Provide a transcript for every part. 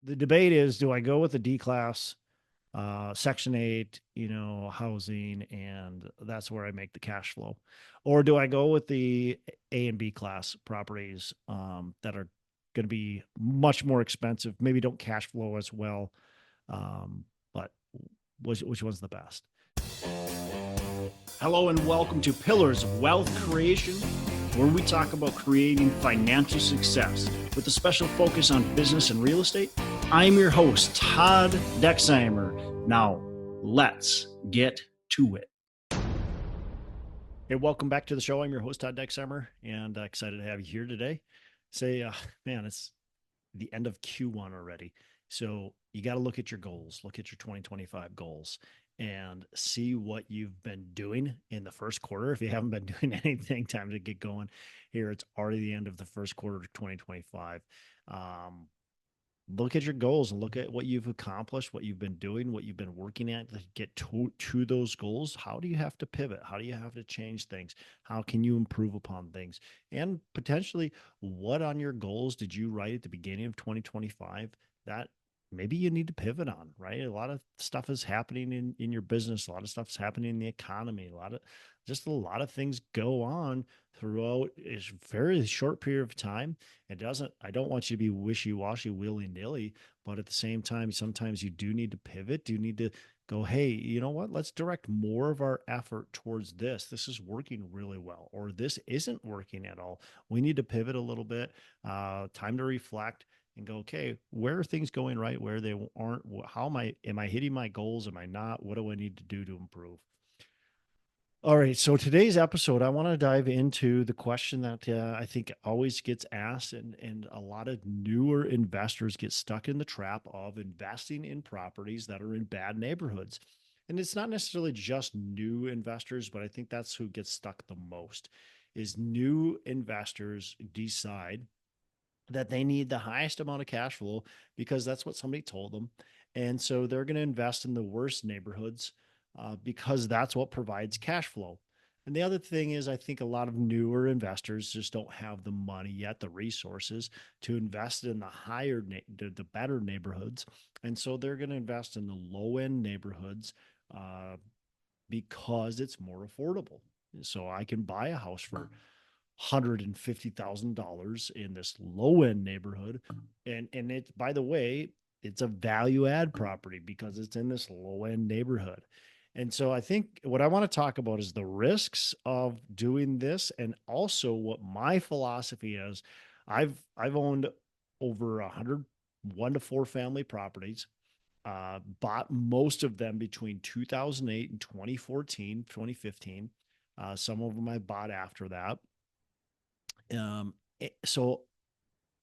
the debate is, do I go with the D class, Section 8, housing, and that's where I make the cash flow? Or do I go with the A and B class properties that are going to be much more expensive, maybe don't cash flow as well, but which one's the best? Hello and welcome to Pillars of Wealth Creation, where we talk about creating financial success with a special focus on business and real estate. I'm your host, Todd Dexheimer. Now, let's get to it. Hey, welcome back to the show. I'm your host, Todd Dexheimer, and excited to have you here today. Man, it's the end of Q1 already. So you got to look at your goals, look at your 2025 goals, and see what you've been doing in the first quarter. If you haven't been doing anything, time to get going here. It's already the end of the first quarter of 2025. Look at your goals and look at what you've accomplished, what you've been doing, what you've been working at to get to those goals. How do you have to pivot? How do you have to change things? How can you improve upon things? And potentially, what on your goals did you write at the beginning of 2025 that maybe you need to pivot on, right? A lot of stuff is happening in your business. A lot of stuff's happening in the economy. A lot of things go on throughout a very short period of time. I don't want you to be wishy-washy, willy-nilly, but at the same time, sometimes you do need to pivot. You need to go, hey, you know what? Let's direct more of our effort towards this. This is working really well, or this isn't working at all. We need to pivot a little bit. Time to reflect and go, okay, where are things going right? Where they aren't? How am I hitting my goals? Am I not? What do I need to do to improve? All right. So today's episode, I want to dive into the question that I think always gets asked, and a lot of newer investors get stuck in the trap of investing in properties that are in bad neighborhoods. And it's not necessarily just new investors, but I think that's who gets stuck the most is new investors decide that they need the highest amount of cash flow because that's what somebody told them. And so they're going to invest in the worst neighborhoods because that's what provides cash flow. And the other thing is, I think a lot of newer investors just don't have the money yet, the resources to invest in the better neighborhoods. And so they're going to invest in the low end neighborhoods uh, because it's more affordable. So I can buy a house for $150,000 in this low end neighborhood. And it's, by the way, it's a value add property because it's in this low end neighborhood. And so I think what I want to talk about is the risks of doing this and also what my philosophy is. I've owned over 100 1 to 4 family properties. Bought most of them between 2008 and 2014, 2015. Some of them I bought after that. So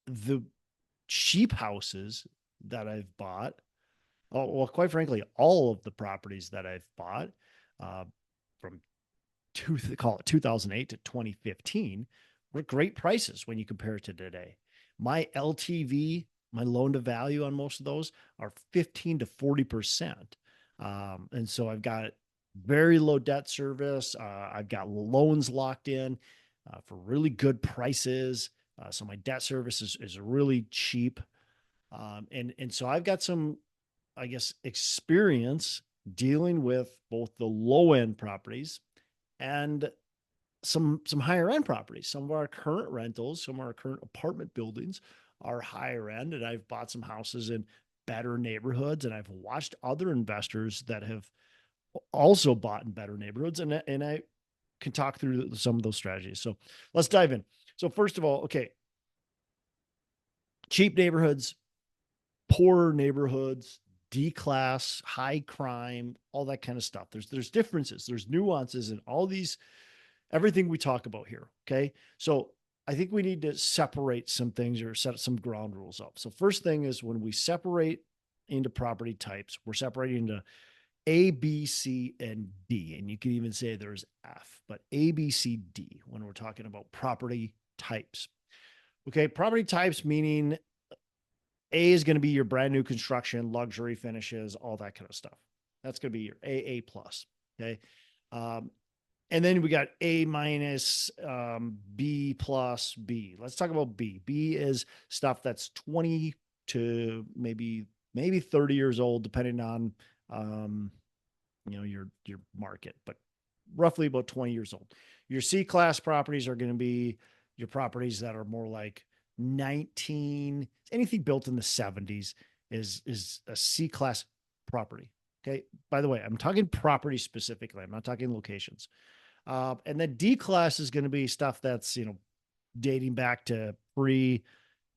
the cheap houses that I've bought, well, quite frankly, all of the properties that I've bought uh, from call it 2008 to 2015 were great prices when you compare it to today. My LTV, my loan to value on most of those are 15 to 40%. And so I've got very low debt service. I've got loans locked in for really good prices. So my debt service is really cheap. And so I've got some, I guess, experience dealing with both the low end properties and some higher end properties. Some of our current rentals, some of our current apartment buildings are higher end, and I've bought some houses in better neighborhoods, and I've watched other investors that have also bought in better neighborhoods, and I can talk through some of those strategies. So let's dive in. So first of all, okay, cheap neighborhoods, poorer neighborhoods, D class, high crime, all that kind of stuff. There's differences, there's nuances in all these, everything we talk about here. Okay. So I think we need to separate some things or set some ground rules up. So first thing is when we separate into property types, we're separating into A, B, C, and D. And you can even say there's F, but A, B, C, D when we're talking about property types. Okay. Property types meaning A is going to be your brand new construction, luxury finishes, all that kind of stuff. That's going to be your A plus. Okay. Um, and then we got A minus, B plus, B. Let's talk about B. B is stuff that's 20 to maybe 30 years old, depending on your market, but roughly about 20 years old. Your C class properties are going to be your properties that are more like 19, anything built in the 70s is a C class property. Okay. By the way, I'm talking property specifically. I'm not talking locations. And then D class is going to be stuff that's, dating back to pre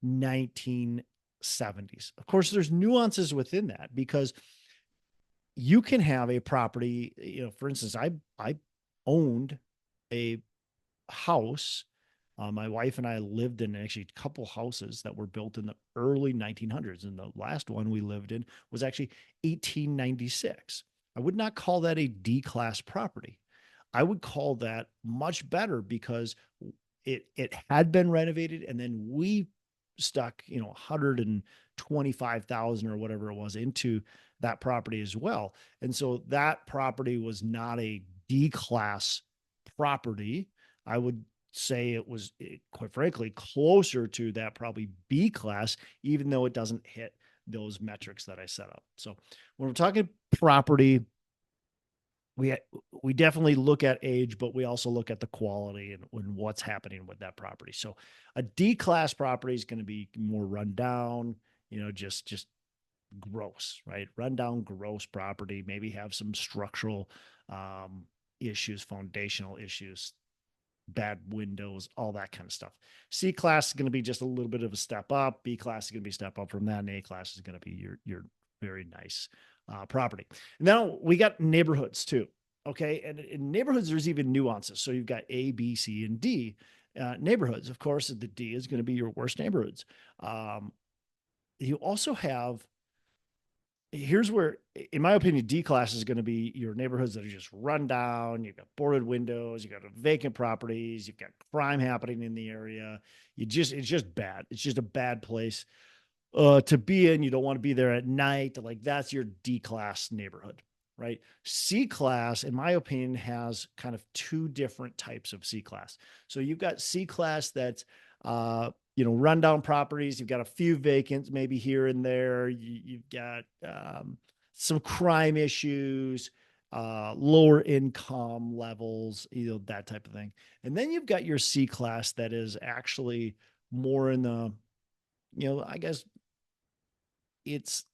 1970s. Of course, there's nuances within that because you can have a property, for instance, I owned a house. My wife and I lived in actually a couple houses that were built in the early 1900s. And the last one we lived in was actually 1896. I would not call that a D class property. I would call that much better because it had been renovated, and then we stuck 125,000 or whatever it was into that property as well. And so that property was not a D class property. I would say it was, quite frankly, closer to that probably B class, even though it doesn't hit those metrics that I set up. So when we're talking property, we definitely look at age, but we also look at the quality and what's happening with that property. So a D class property is going to be more run down, just gross, right? Run down, gross property, maybe have some structural issues, foundational issues, bad windows, all that kind of stuff. C class is going to be just a little bit of a step up. B class is going to be a step up from that. And A class is going to be your very nice property. Now we got neighborhoods too. Okay. And in neighborhoods, there's even nuances. So you've got A, B, C, and D neighborhoods. Of course, the D is going to be your worst neighborhoods. You also have, here's where, in my opinion, D class is going to be your neighborhoods that are just run down. You've got boarded windows, you've got vacant properties, you've got crime happening in the area. It's just bad. It's just a bad place to be in. You don't want to be there at night. Like, that's your D class neighborhood, right? C class, in my opinion, has kind of two different types of C class. So you've got C class that's, rundown properties. You've got a few vacants, maybe here and there. You've got some crime issues, lower income levels, that type of thing. And then you've got your C class that is actually more in the, I guess it's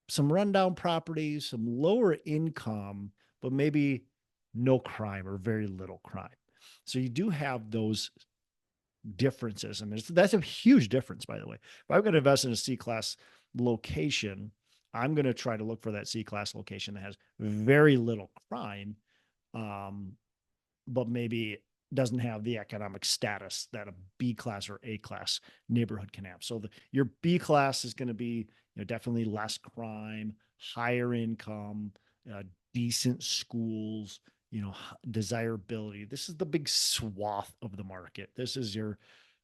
some rundown properties, some lower income, but maybe no crime or very little crime. So you do have those differences. And that's a huge difference, by the way. If I'm going to invest in a C class location, I'm going to try to look for that C class location that has very little crime, but maybe doesn't have the economic status that a B class or A class neighborhood can have. So your B class is going to be, definitely less crime, higher income, decent schools, desirability. This is the big swath of the market. This is your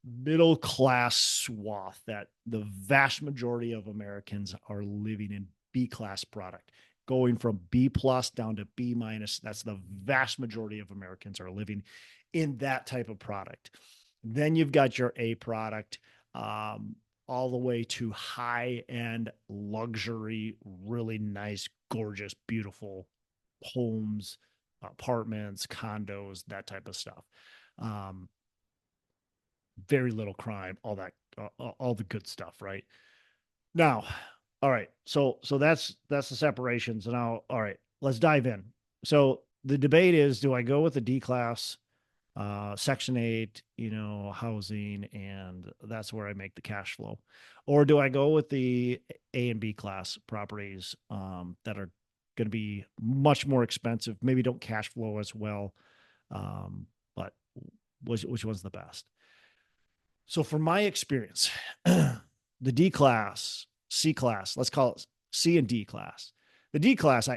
middle class swath that the vast majority of Americans are living in. B class product, going from B plus down to B minus. That's the vast majority of Americans are living in that type of product. Then you've got your A product, all the way to high end luxury, really nice, gorgeous, beautiful homes, apartments, condos, that type of stuff. Very little crime, all that, all the good stuff, right? Now, all right. So that's the separations. And now, all right, let's dive in. So the debate is, do I go with the D class, Section 8, housing, and that's where I make the cash flow? Or do I go with the A and B class properties that are going to be much more expensive, maybe don't cash flow as well, but which one's the best? So from my experience, the D class, C class, let's call it C and D class. The D class,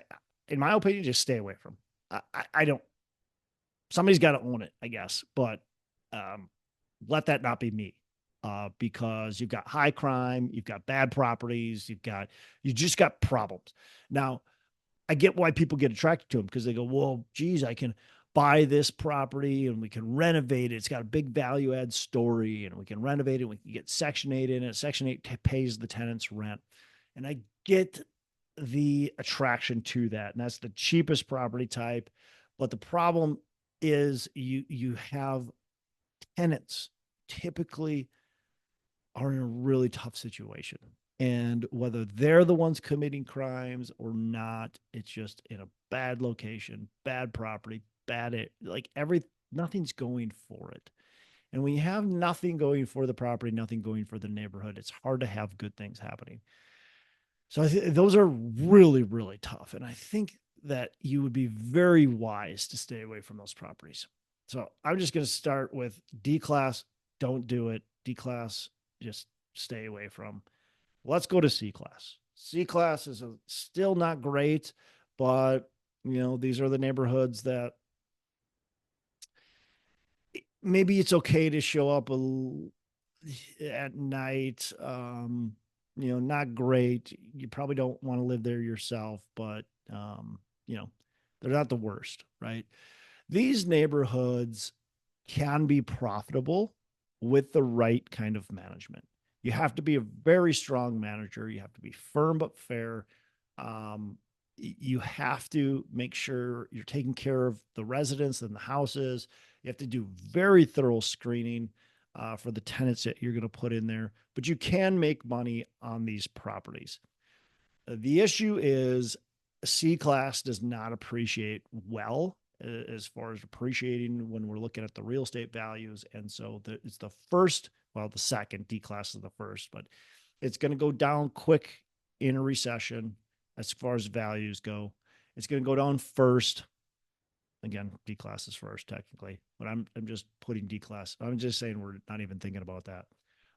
in my opinion, just stay away from. I don't, somebody's got to own it, I guess, but let that not be me, because you've got high crime, you've got bad properties, you just got problems. Now, I get why people get attracted to them, because they go, well, geez, buy this property and we can renovate it. It's got a big value add story and we can renovate it. We can get Section 8 in it. Section 8 pays the tenants rent. And I get the attraction to that. And that's the cheapest property type. But the problem is you have tenants typically are in a really tough situation. And whether they're the ones committing crimes or not, it's just in a bad location, bad property, like nothing's going for it. And when you have nothing going for the property, nothing going for the neighborhood, it's hard to have good things happening. So those are really, really tough. And I think that you would be very wise to stay away from those properties. So I'm just going to start with D class. Don't do it. D class, just stay away from. Let's go to C class. C class is still not great, but these are the neighborhoods that maybe it's okay to show up at night. Not great. You probably don't want to live there yourself, but they're not the worst, right? These neighborhoods can be profitable with the right kind of management. You have to be a very strong manager. You have to be firm but fair. You have to make sure you're taking care of the residents and the houses. You have to do very thorough screening for the tenants that you're going to put in there. But you can make money on these properties. The issue is C class does not appreciate well as far as appreciating when we're looking at the real estate values. And so it's the first, well, the second. D class is the first, but it's going to go down quick in a recession as far as values go. It's going to go down first. Again, D class is first technically, but I'm just putting D class. I'm just saying we're not even thinking about that.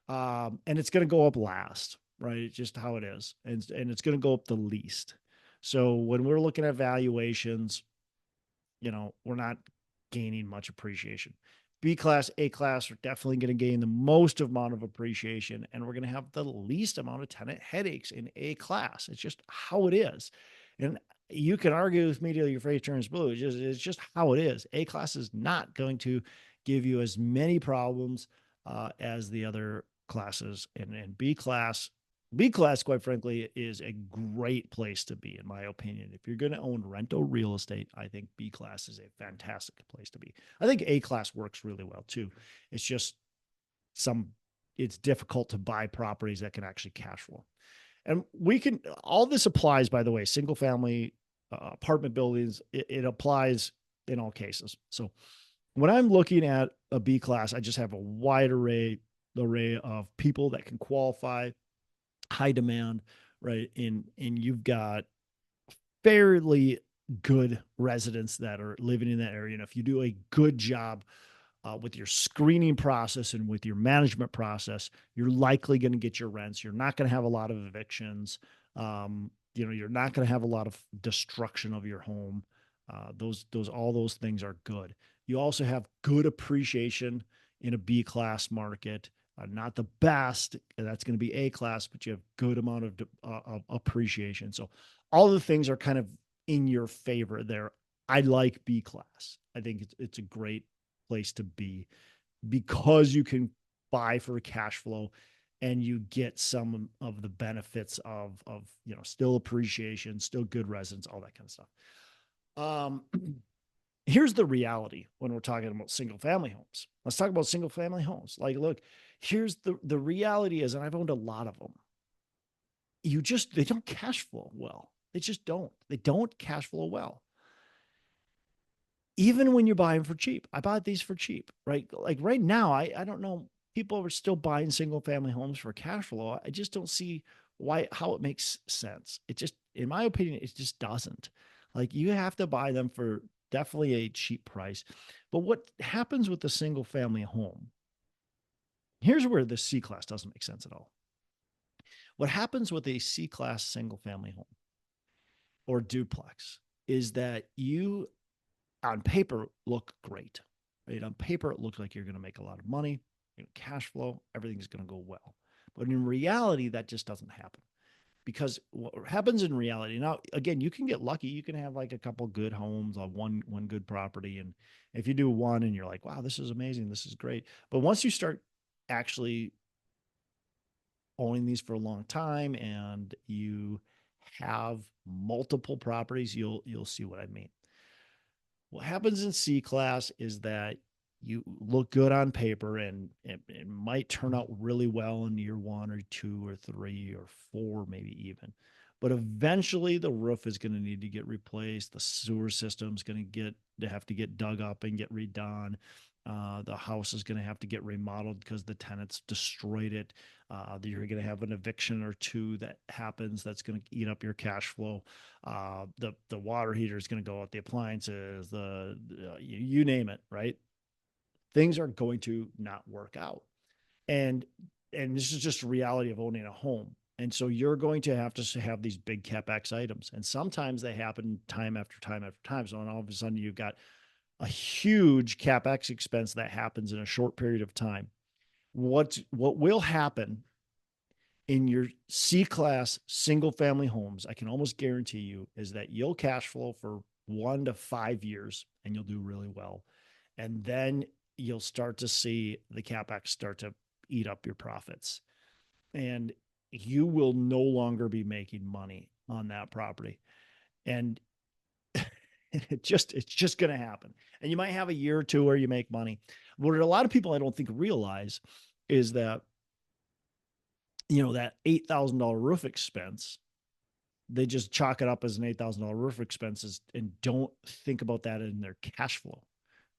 And it's going to go up last, right? It's just how it is. And it's going to go up the least. So when we're looking at valuations, we're not gaining much appreciation. B class, A class are definitely going to gain the most amount of appreciation, and we're going to have the least amount of tenant headaches in A class. It's just how it is. And you can argue with me till your face turns blue. It's just how it is. A class is not going to give you as many problems as the other classes. And B class, quite frankly, is a great place to be, in my opinion. If you're going to own rental real estate, I think B class is a fantastic place to be. I think A class works really well too. It's just it's difficult to buy properties that can actually cash flow. And all this applies, by the way, single family apartment buildings, it applies in all cases. So when I'm looking at a B class, I just have a wide array of people that can qualify, high demand, right? And you've got fairly good residents that are living in that area. And if you do a good job with your screening process and with your management process, you're likely going to get your rents. You're not going to have a lot of evictions. You're not going to have a lot of destruction of your home. All those things are good. You also have good appreciation in a B class market. Not the best, that's going to be A class, but you have good amount of appreciation. So all the things are kind of in your favor there. I like B class. I think it's a great place to be because you can buy for cash flow and you get some of the benefits of still appreciation, still good residents, all that kind of stuff. Here's the reality when we're talking about single family homes. Let's talk about single family homes. Like, look, here's the reality is, and I've owned a lot of them. They don't cash flow well. They just don't. They don't cash flow well. Even when you buy them for cheap. I bought these for cheap, right? Like right now, I don't know. People are still buying single family homes for cash flow. I just don't see how it makes sense. It just, in my opinion, it just doesn't. Like you have to buy them for definitely a cheap price. But what happens with the single family home? Here's where the C class doesn't make sense at all. What happens with a C class single family home or duplex is that you, on paper, look great. Right? On paper, it looks like you're going to make a lot of money, cash flow, everything's going to go well. But in reality, that just doesn't happen because what happens in reality now, again, you can get lucky. You can have like a couple good homes on one good property. And if you do one and you're like, wow, this is amazing, this is great. But once you start actually owning these for a long time and you have multiple properties, you'll see what I mean. What happens in C class is that you look good on paper and it might turn out really well in year 1 or 2 or 3 or 4, maybe even. But eventually the roof is going to need to get replaced. The sewer system is going to have to get dug up and get redone. The house is going to have to get remodeled because the tenants destroyed it. You're going to have an eviction or two that happens that's going to eat up your cash flow. The water heater is going to go out, the appliances, you name it, right? Things are going to not work out, and this is just a reality of owning a home. And so you're going to have these big capex items, and sometimes they happen time after time after time. So all of a sudden you've got a huge capex expense that happens in a short period of time. What will happen in your C class single family homes, I can almost guarantee you, is that you'll cash flow for 1 to 5 years and you'll do really well. And then you'll start to see the capex start to eat up your profits. And you will no longer be making money on that property. And it's just going to happen. And you might have a year or two where you make money. What a lot of people I don't think realize is that, that $8,000 roof expense, they just chalk it up as an $8,000 roof expenses and don't think about that in their cash flow,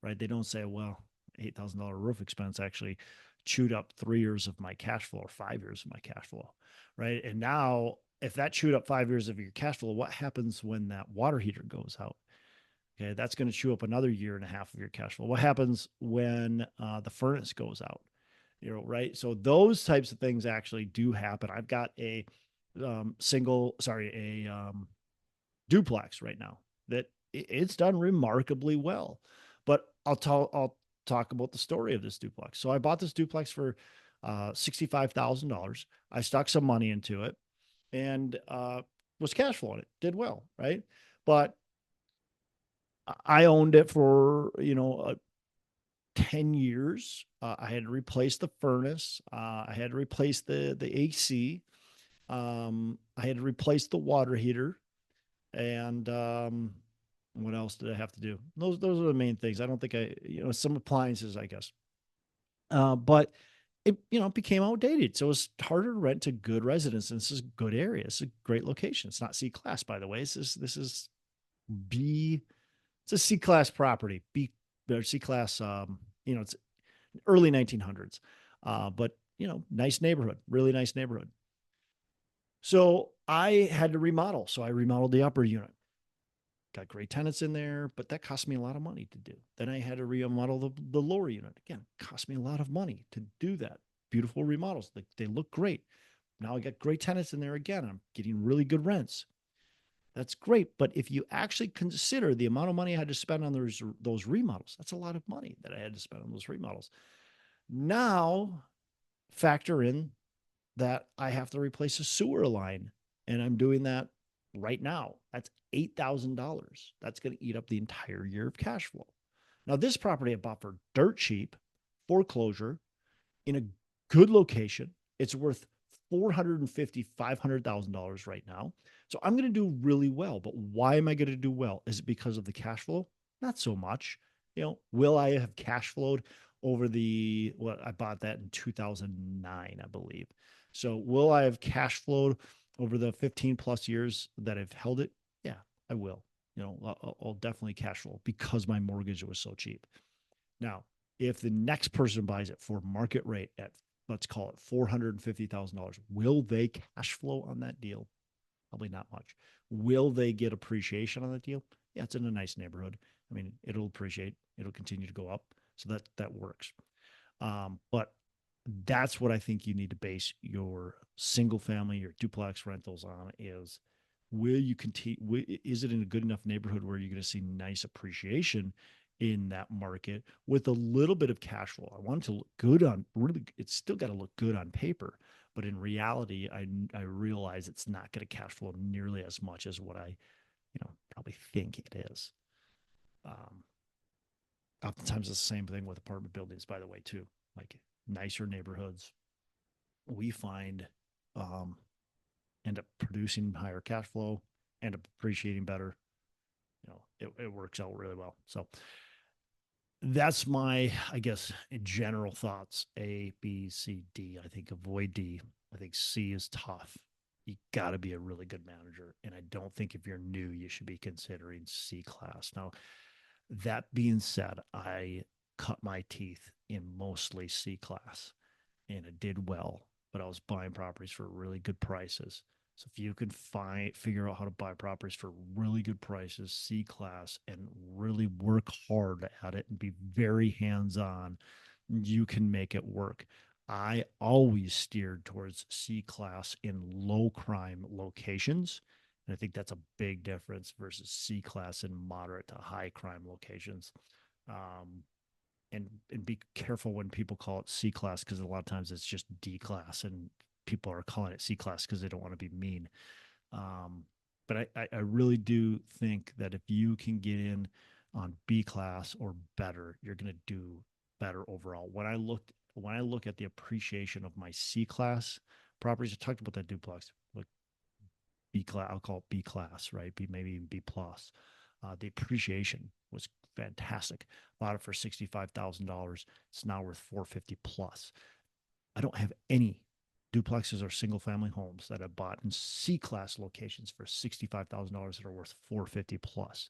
right? They don't say, well, $8,000 roof expense actually chewed up 3 years of my cash flow or 5 years of my cash flow, right? And now if that chewed up 5 years of your cash flow, what happens when that water heater goes out? Okay, that's going to chew up another year and a half of your cash flow. What happens when the furnace goes out? Right? So those types of things actually do happen. I've got a duplex right now that it's done remarkably well. But I'll talk about the story of this duplex. So I bought this duplex for $65,000. I stuck some money into it and was cash flowing it. Did well, right? But I owned it for 10 years. I had to replace the furnace. I had to replace the AC. I had to replace the water heater. And what else did I have to do? Those are the main things. I don't think some appliances, I guess. But it became outdated. So it's harder to rent to good residents. And this is a good area. It's a great location. It's not C class, by the way. This is B. It's a C class property. B or C class. It's early 1900s. But nice neighborhood, really nice neighborhood. So I had to remodel. So I remodeled the upper unit. Got great tenants in there, but that cost me a lot of money to do. Then I had to remodel the lower unit. Again, cost me a lot of money to do that. Beautiful remodels. They look great. Now I got great tenants in there again. I'm getting really good rents. That's great. But if you actually consider the amount of money I had to spend on those remodels, that's a lot of money that I had to spend on those remodels. Now factor in that I have to replace a sewer line, and I'm doing that right now. That's $8,000. That's going to eat up the entire year of cash flow. Now, this property I bought for dirt cheap, foreclosure, in a good location. It's worth $450,000, $500,000 right now. So I'm going to do really well. But why am I going to do well? Is it because of the cash flow? Not so much. Will I have cash flowed over I bought that in 2009, I believe. So will I have cash flowed over the 15 plus years that I've held it? Yeah, I will. I'll definitely cash flow because my mortgage was so cheap. Now, if the next person buys it for market rate at, let's call it $450,000, will they cash flow on that deal? Probably not much. Will they get appreciation on that deal? Yeah, it's in a nice neighborhood. I mean, it'll appreciate. It'll continue to go up. So that works. But that's what I think you need to base your single family, your duplex rentals on is, will you continue? Is it in a good enough neighborhood where you're going to see nice appreciation in that market with a little bit of cash flow? I want it to look good it's still got to look good on paper, But in reality, I realize it's not going to cash flow nearly as much as what I, probably think it is. Oftentimes it's the same thing with apartment buildings, by the way, too. Like nicer neighborhoods, we find end up producing higher cash flow, end up appreciating better. It works out really well. So that's my, I guess, general thoughts. A, B, C, D. I think avoid D. I think C is tough. You got to be a really good manager. And I don't think if you're new, you should be considering C class. Now, that being said, I cut my teeth in mostly C class and it did well, but I was buying properties for really good prices. So if you can figure out how to buy properties for really good prices, C class, and really work hard at it and be very hands-on, you can make it work. I always steered towards C class in low crime locations. And I think that's a big difference versus C class in moderate to high crime locations. And be careful when people call it C class, because a lot of times it's just D class and people are calling it C class because they don't want to be mean. But I really do think that if you can get in on B class or better, you're going to do better overall. When I look at the appreciation of my C class properties, I talked about that duplex, like B class, I'll call it B class, right? Maybe even B plus. The appreciation was fantastic. Bought it for $65,000. It's now worth $450 plus. I don't have any duplexes or single family homes that I bought in C class locations for $65,000 that are worth $450 plus.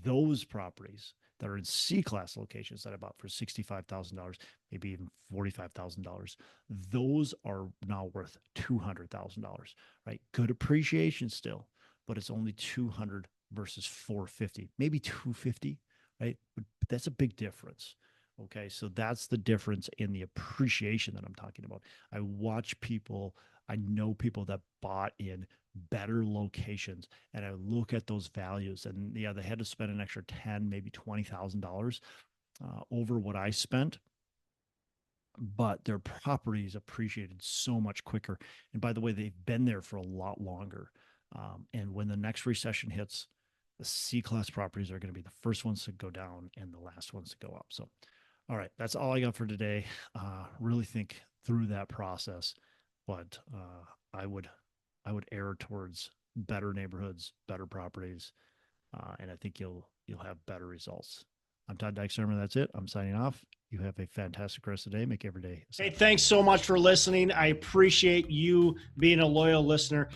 Those properties that are in C class locations that I bought for $65,000, maybe even $45,000, those are now worth $200,000, right? Good appreciation still, but it's only 200 versus 450, maybe 250, right? But that's a big difference. Okay. So that's the difference in the appreciation that I'm talking about. I know people that bought in better locations and I look at those values and yeah, they had to spend an extra $10,000, maybe $20,000 over what I spent, but their properties appreciated so much quicker. And by the way, they've been there for a lot longer. And when the next recession hits, the C-class properties are going to be the first ones to go down and the last ones to go up. So, all right, that's all I got for today. Really think through that process, but I would err towards better neighborhoods, better properties, and I think you'll have better results. I'm Todd Dexheimer. That's it. I'm signing off. You have a fantastic rest of the day. Make every day. Hey, thanks so much for listening. I appreciate you being a loyal listener.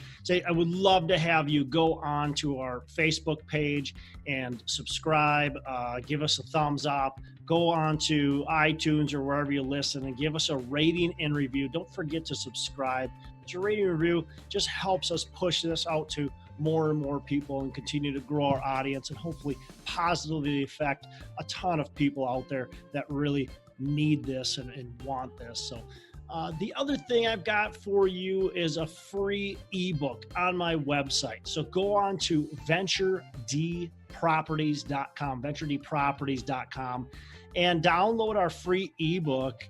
I would love to have you go on to our Facebook page and subscribe. Give us a thumbs up. Go on to iTunes or wherever you listen and give us a rating and review. Don't forget to subscribe. Your rating and review just helps us push this out to more and more people and continue to grow our audience and hopefully positively affect a ton of people out there that really need this and want this. So the other thing I've got for you is a free ebook on my website. So go on to venturedproperties.com, and download our free ebook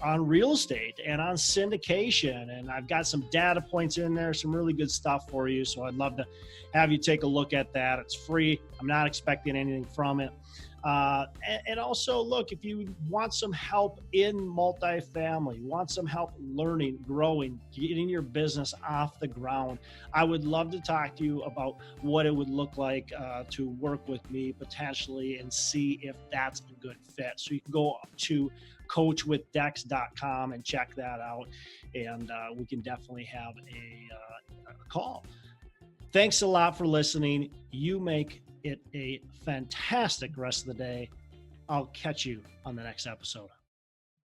on real estate and on syndication. And I've got some data points in there, some really good stuff for you. So I'd love to have you take a look at that. It's free. I'm not expecting anything from it. And also, look, if you want some help in multifamily, want some help learning, growing, getting your business off the ground, I would love to talk to you about what it would look like to work with me potentially and see if that's a good fit. So you can go to coachwithdex.com and check that out, and we can definitely have a call. Thanks a lot for listening. You make it a fantastic rest of the day. I'll catch you on the next episode.